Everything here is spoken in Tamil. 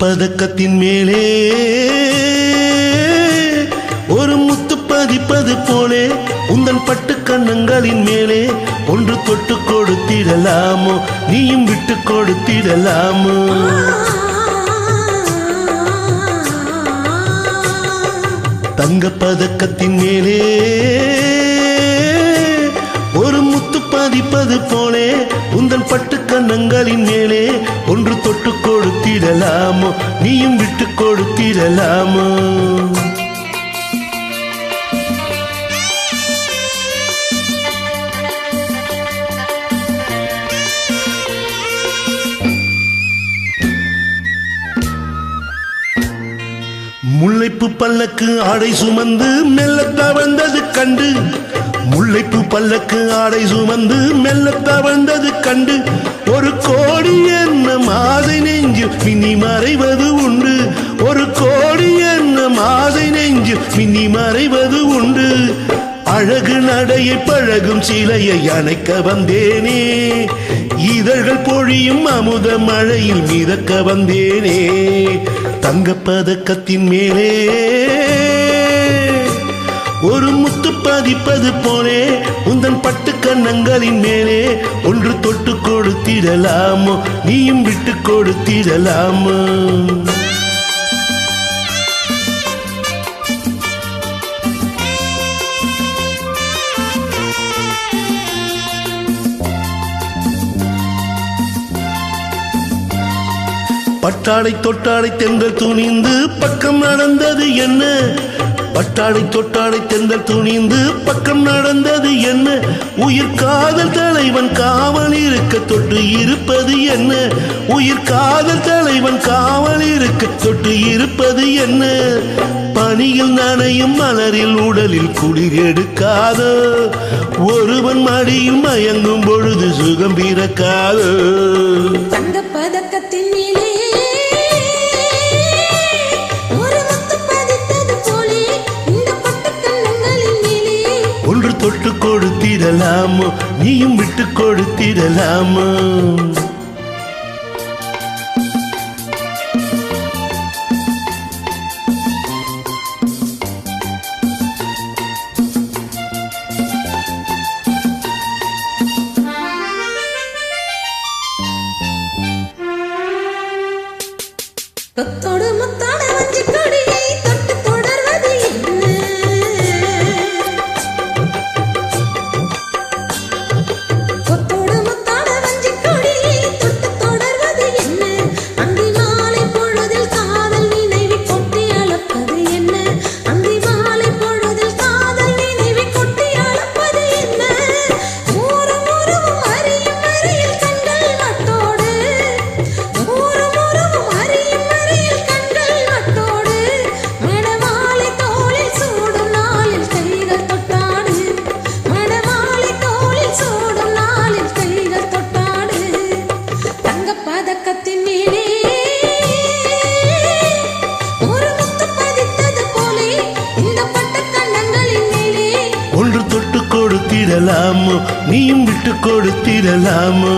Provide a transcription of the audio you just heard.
பதக்கத்தின் மேலே ஒரு முத்து பதிப்பது போலே உந்தன் பட்டு கண்ணங்களின் மேலே ஒன்று தொட்டு கொடுத்திடலாமோ நீயும் விட்டு கொடுத்திடலாமோ தங்க பதக்கத்தின் மேலே ஒரு முத்து பதிப்பது போலே உந்தன் பட்டு கண்ணங்களின் மேலே ஒன்று தொட்டு கொடுத்திடலாமோ நீயும் விட்டு கொடுத்திடலாமோ முல்லைப்பு பல்லக்கு ஆடை சுமந்து மெல்ல தவழ்ந்தது கண்டு முல்லைப்பு பல்லக்கு ஆடை சுமந்து மெல்ல தவழ்ந்தது கண்டு ஒரு கோடி என்ன மாதை நெஞ்சு மின்னி மறைவது உண்டு ஒரு கோடி என்ன மாதை நெஞ்சு மின்னி மறைவது உண்டு அழகு நடையை பழகும் சிலையை அணைக்க வந்தேனே இதழ்கள் பொழியும் அமுத மழையில் மிதக்க வந்தேனே தங்க பதக்கத்தின் மேலே ஒரு முத்து பதிப்பது போலே உந்தன் பட்டு கண்ணங்களின் மேலே ஒன்று தொட்டு கொடுத்திடலாமோ நீயும் விட்டு கொடுத்திடலாமோ பட்டாடை தொட்டாடை தென்றல் துணிந்து பக்கம் நடந்தது என்ன பட்டாடை தொட்டாடை தென்றல் துணிந்து பக்கம் நடந்தது என்ன உயிர் காதல் தலைவன் காவல் இருக்க தொட்டு இருப்பது என்ன உயிர் காதல் தலைவன் காவல் இருக்க தொட்டு இருப்பது என்ன பனியில் நனையும் மலரில் உடலில் குளிர் எடுக்காதோ ஒருவன் மடியில் மயங்கும் பொழுது சுகம் பிறக்காதோ தங்க பதக்கத்தின் மேலே ஒன்று தொட்டு கொடுத்திடலாமோ நீயும் விட்டு கொடுத்திடலாமோ கொத்தோடு முத்தாட வஞ்சி கொடியை தொட்டு தொடர்வது என்ன கொத்தோடு முத்தாட வஞ்சி கொடியை தொட்டு தொடர்வது என்ன அந்தி மாலை பொழுதில் காதல் நினைவி கொட்டி அளப்பது என்ன அந்தி மாலை பொழுதில் காதல் நினைவி கொட்டி அளப்பது என்ன ஊரும் உருவும் அறியும் அறியில் கண்கள் நட்டோடு ஊரும் உருவும் அறியும் பதக்கத்தின் மேலே ஒரு முத்து பதித்தது போலே இந்த பட்டு கண்ணங்களின் மேலே ஒன்று தொட்டு கொடுத்திடலாமோ நீயும் விட்டு கொடுத்திடலாமோ